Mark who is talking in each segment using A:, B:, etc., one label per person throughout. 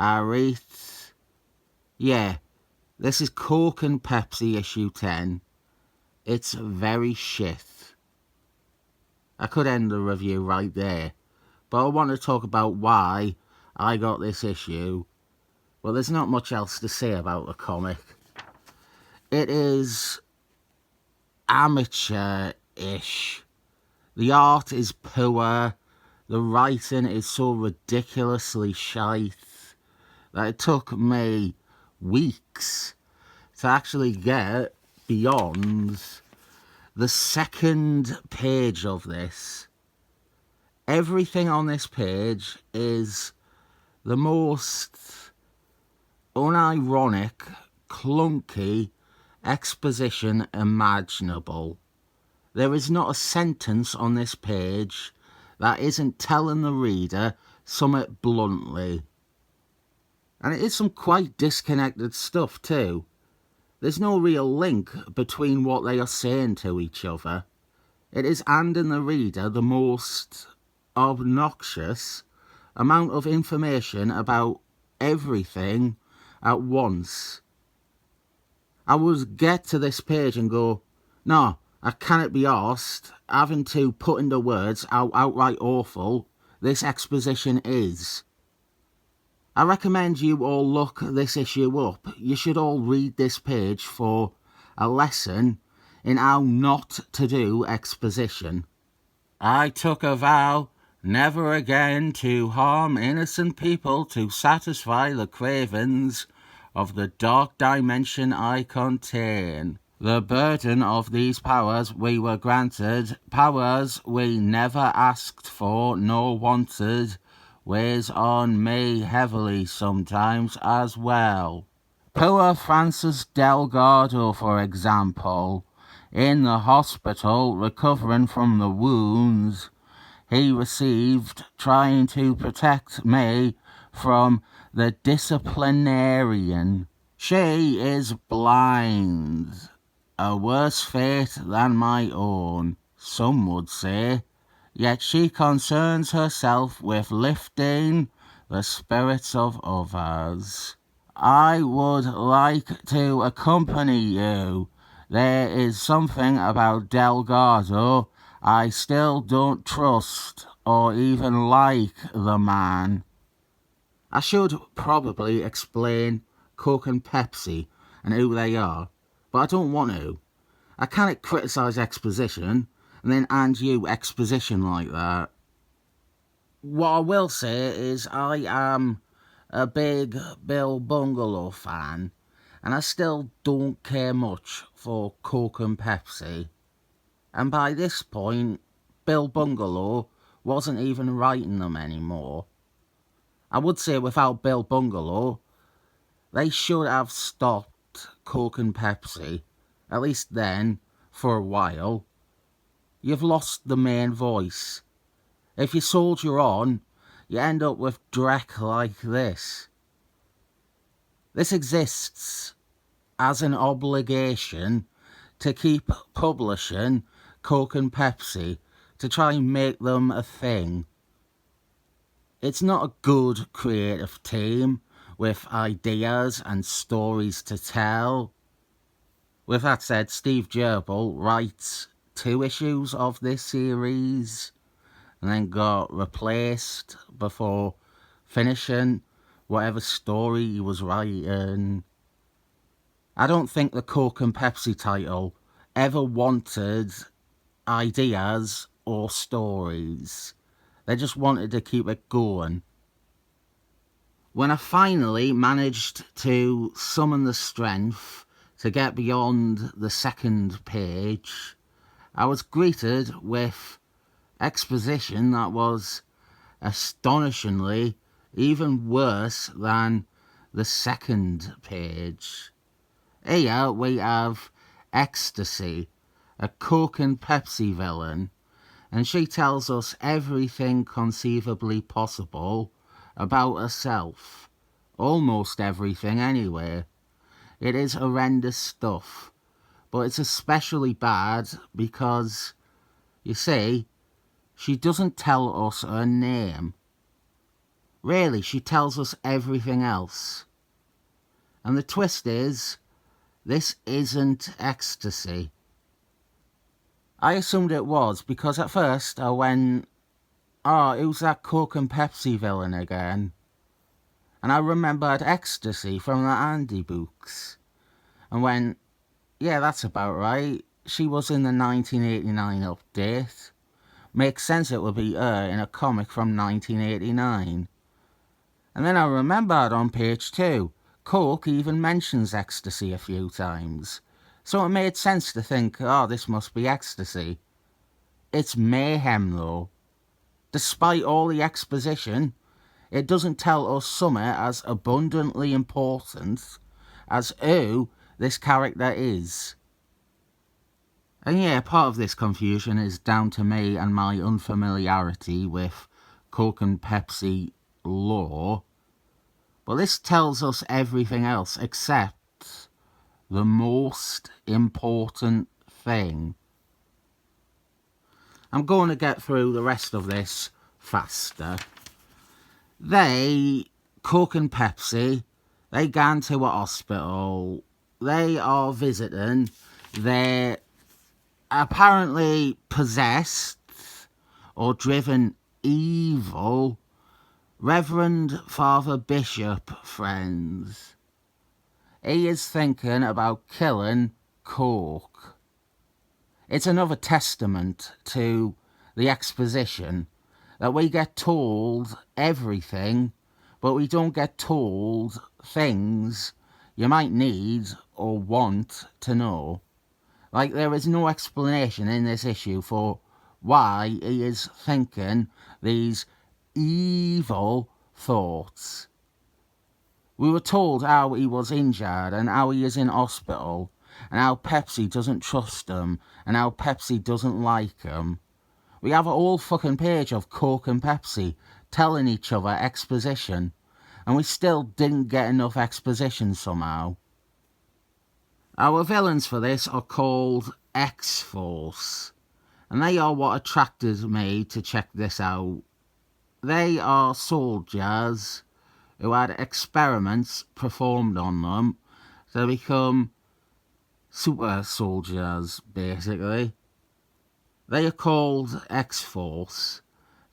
A: Alright. Yeah, this is Coke and Pepsi issue 10. It's very shit. I could end the review right there, but I want to talk about why I got this issue. Well, there's not much else to say about the comic. It is amateur-ish. The art is poor. The writing is so ridiculously shite that it took me weeks to actually get beyond the second page of this. Everything on this page is the most unironic, clunky exposition imaginable. There is not a sentence on this page that isn't telling the reader something bluntly. And it is some quite disconnected stuff too. There's no real link between what they are saying to each other. It is handing the reader the most obnoxious amount of information about everything at once. I would get to this page and go, no, I cannot be arsed having to put into words how outright awful this exposition is. I recommend you all look this issue up. You should all read this page for a lesson in how not to do exposition. I took a vow never again to harm innocent people to satisfy the cravings of the dark dimension I contain. The burden of these powers we were granted, powers we never asked for nor wanted, weighs on me heavily sometimes as well. Poor Francis Delgado, for example, in the hospital recovering from the wounds he received trying to protect me from the disciplinarian. She is blind. A worse fate than my own, some would say. Yet she concerns herself with lifting the spirits of others. I would like to accompany you. There is something about Delgado I still don't trust or even like the man. I should probably explain Coke and Pepsi and who they are, but I don't want to. I cannot criticise exposition and then hand you exposition like that. What I will say is I am a big Bill Bungalow fan, and I still don't care much for Coke and Pepsi. And by this point, Bill Bungalow wasn't even writing them anymore. I would say without Bill Bungalow, they should have stopped Coke and Pepsi, at least then, for a while. You've lost the main voice. If you soldier on, you end up with dreck like this. This exists as an obligation to keep publishing Coke and Pepsi, to try and make them a thing. It's not a good creative team with ideas and stories to tell. With that said, Steve Gerbil writes 2 issues of this series and then got replaced before finishing whatever story he was writing. I don't think the Coke and Pepsi title ever wanted ideas or stories. They just wanted to keep it going. When I finally managed to summon the strength to get beyond the second page, I was greeted with exposition that was astonishingly even worse than the second page. Here we have Ecstasy, a Coke and Pepsi villain, and she tells us everything conceivably possible about herself. Almost everything anyway. It is horrendous stuff, but it's especially bad because, you see, she doesn't tell us her name. Really, she tells us everything else. And the twist is, this isn't ecstasy. I assumed it was because at first I went, oh, who's that Coke and Pepsi villain again? And I remembered ecstasy from the Andy books. And went, yeah, that's about right. She was in the 1989 update. Makes sense it would be her in a comic from 1989. And then I remembered on page 2, Coke even mentions ecstasy a few times. So it made sense to think, oh, this must be ecstasy. It's mayhem though. Despite all the exposition, it doesn't tell us something as abundantly important as who this character is. And yeah, part of this confusion is down to me and my unfamiliarity with Coke and Pepsi lore. But this tells us everything else except the most important thing. I'm going to get through the rest of this faster. Coke and Pepsi, they gone to a hospital. They are visiting. They're apparently possessed or driven evil Reverend Father Bishop, friends. He is thinking about killing Coke. It's another testament to the exposition that we get told everything, but we don't get told things you might need or want to know. Like, there is no explanation in this issue for why he is thinking these evil thoughts. We were told how he was injured and how he is in hospital and how Pepsi doesn't trust him and how Pepsi doesn't like him. We have a whole fucking page of Coke and Pepsi telling each other exposition, and we still didn't get enough exposition somehow. Our villains for this are called X-Force, and they are what attracted me to check this out. They are soldiers who had experiments performed on them to become super soldiers, basically. They are called X-Force,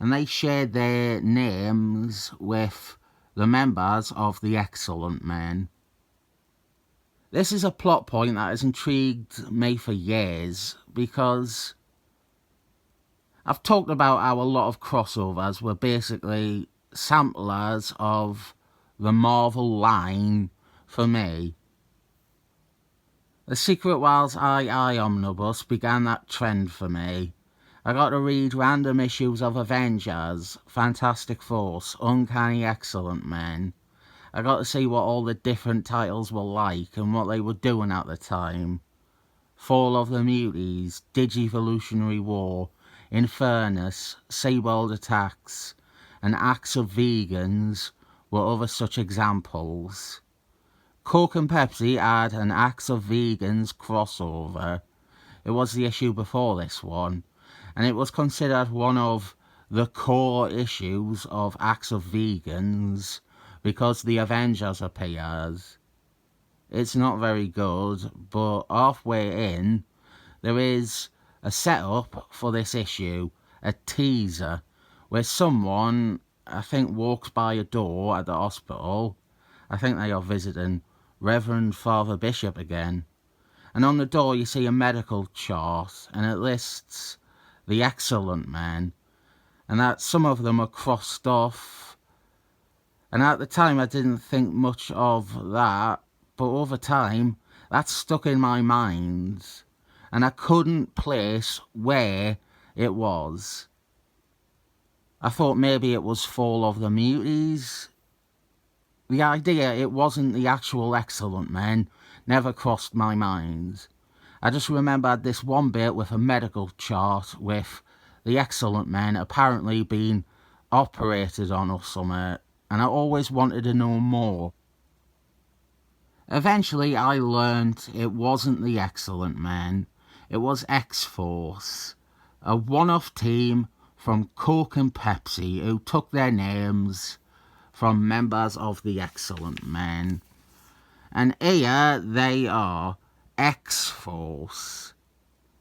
A: and they shared their names with the members of the Excellent Men. This is a plot point that has intrigued me for years, because I've talked about how a lot of crossovers were basically samplers of the Marvel line for me. The Secret Wars II omnibus began that trend for me. I got to read random issues of Avengers, Fantastic Force, Uncanny Excellent Men. I got to see what all the different titles were like and what they were doing at the time. Fall of the Muties, Digivolutionary War, Infernus, Seaworld Attacks, and Acts of Vegans were other such examples. Coke and Pepsi had an Acts of Vegans crossover. It was the issue before this one, and it was considered one of the core issues of Acts of Vegans because the Avengers appeared. It's not very good, but halfway in, there is a setup for this issue, a teaser, where someone, I think, walks by a door at the hospital. I think they are visiting Reverend Father Bishop again. And on the door you see a medical chart, and it lists the Excellent Men, and that some of them are crossed off. And at the time I didn't think much of that, but over time that stuck in my mind, and I couldn't place where it was. I thought maybe it was Fall of the Muties. The idea it wasn't the actual Excellent Men never crossed my mind. I just remembered this one bit with a medical chart with the Excellent Men apparently being operated on or something, and I always wanted to know more. Eventually I learned it wasn't the Excellent Men, it was X-Force, a one-off team from Coke and Pepsi who took their names from members of the Excellent Men. And here they are, X-Force.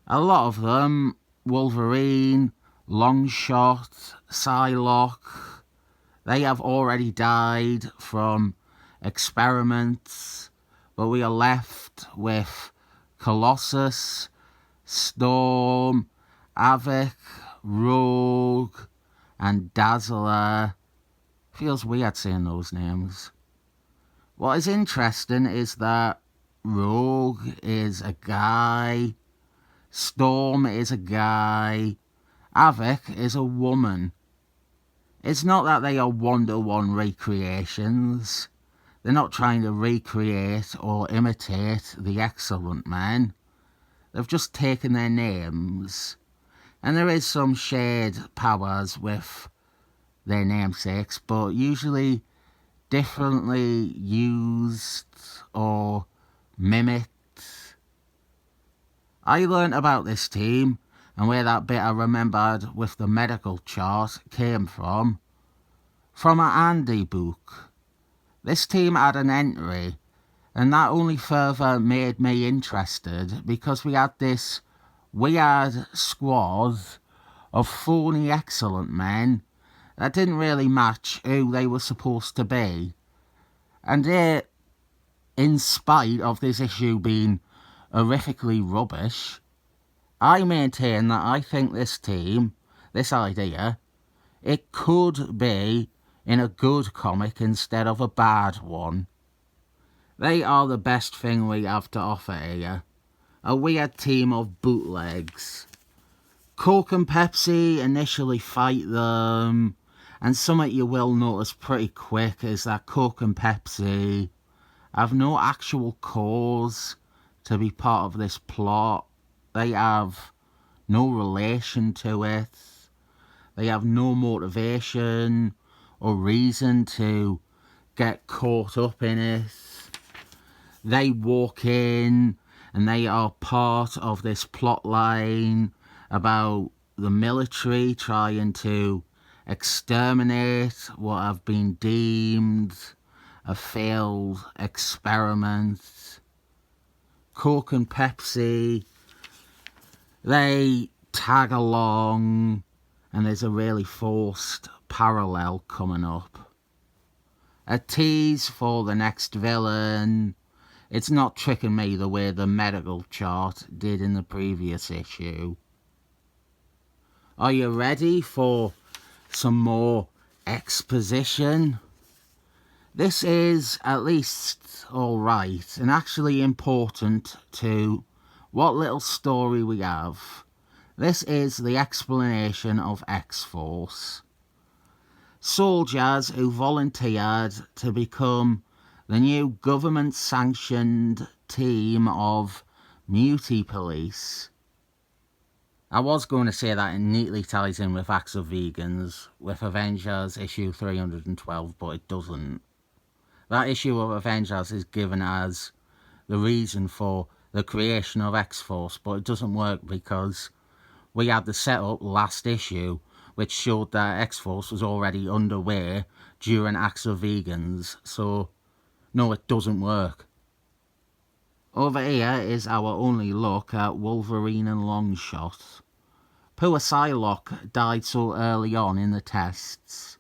A: A lot of them, Wolverine, Longshot, Psylocke, they have already died from experiments, but we are left with Colossus, Storm, Havoc, Rogue, and Dazzler. Feels weird saying those names. What is interesting is that Rogue is a guy, Storm is a guy, Havoc is a woman. It's not that they are one-to-one recreations. They're not trying to recreate or imitate the Excellent Men. They've just taken their names. And there is some shared powers with their namesakes, but usually differently used or mimicked. I learnt about this team and where that bit I remembered with the medical chart came from an Andy book. This team had an entry, and that only further made me interested because we had this weird squad of phony Excellent Men that didn't really match who they were supposed to be. And it, in spite of this issue being horrifically rubbish, I maintain that I think this team, this idea, it could be in a good comic instead of a bad one. They are the best thing we have to offer here. A weird team of bootlegs. Coke and Pepsi initially fight them, and something you will notice pretty quick is that Coke and Pepsi have no actual cause to be part of this plot. They have no relation to it. They have no motivation or reason to get caught up in it. They walk in and they are part of this plot line about the military trying to exterminate what have been deemed a failed experiment. Coke and Pepsi, they tag along, and there's a really forced parallel coming up. A tease for the next villain. It's not tricking me the way the medical chart did in the previous issue. Are you ready for some more exposition? This is at least alright and actually important to what little story we have. This is the explanation of X-Force. Soldiers who volunteered to become the new government-sanctioned team of Mutant Police. I was going to say that it neatly ties in with Acts of Vegans, with Avengers issue 312, but it doesn't. That issue of Avengers is given as the reason for the creation of X-Force, but it doesn't work because we had the setup last issue, which showed that X-Force was already underway during Acts of Vegans, so no, it doesn't work. Over here is our only look at Wolverine and Longshot. Poor Psylocke died so early on in the tests.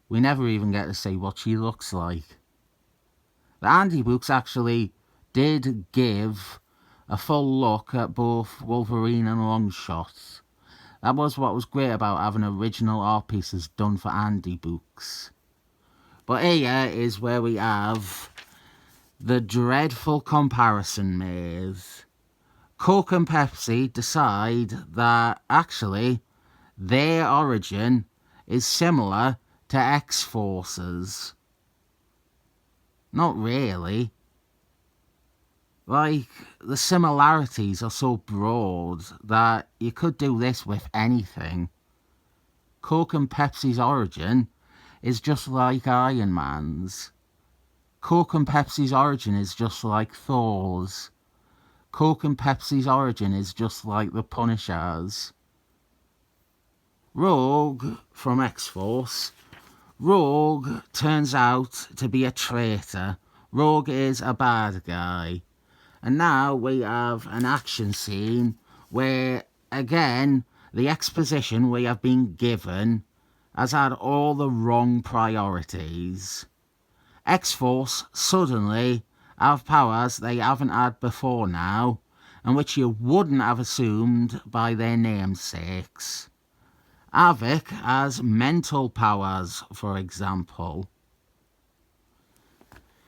A: We never even get to see what she looks like. The Andy books actually did give a full look at both Wolverine and Longshot. That was what was great about having original art pieces done for Andy books. But here is where we have the dreadful comparison made. Coke and Pepsi decide that actually their origin is similar to X-Force's. Not really. Like, the similarities are so broad that you could do this with anything. Coke and Pepsi's origin is just like Iron Man's. Coke and Pepsi's origin is just like Thor's. Coke and Pepsi's origin is just like the Punisher's. Rogue, from X-Force, Rogue turns out to be a traitor. Rogue is a bad guy. And now we have an action scene where, again, the exposition we have been given has had all the wrong priorities. X-Force suddenly have powers they haven't had before now, and which you wouldn't have assumed by their namesakes. Havoc has mental powers, for example.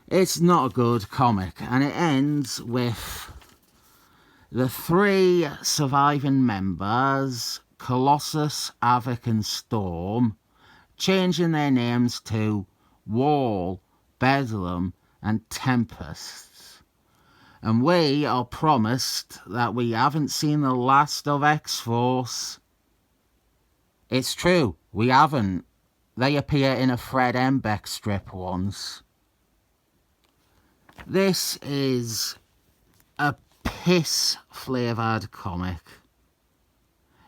A: It's not a good comic, and it ends with the 3 surviving members, Colossus, Havoc and Storm, changing their names to Wall, Bedlam and Tempest. And we are promised that we haven't seen the last of X-Force. It's true, we haven't. They appear in a Fred Embeck strip once. This is a piss-flavoured comic.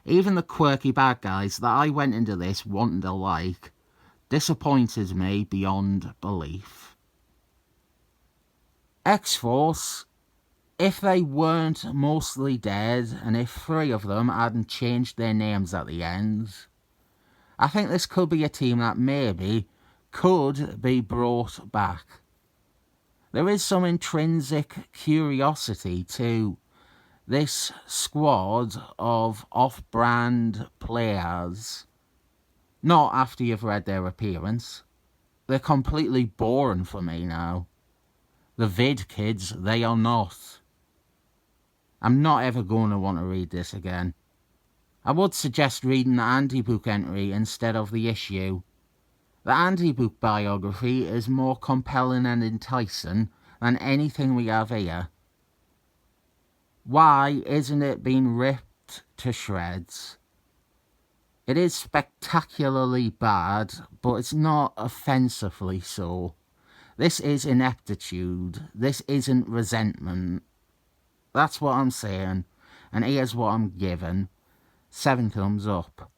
A: Even the quirky bad guys that I went into this wanting to like disappointed me beyond belief. X-Force, if they weren't mostly dead and if 3 of them hadn't changed their names at the end, I think this could be a team that maybe could be brought back. There is some intrinsic curiosity to this squad of off-brand players. Not after you've read their appearance. They're completely boring for me now. The vid kids, they are not. I'm not ever going to want to read this again. I would suggest reading the anti-book entry instead of the issue. The anti-book biography is more compelling and enticing than anything we have here. Why isn't it being ripped to shreds? It is spectacularly bad, but it's not offensively so. This is ineptitude. This isn't resentment. That's what I'm saying, and here's what I'm giving. 7 thumbs up.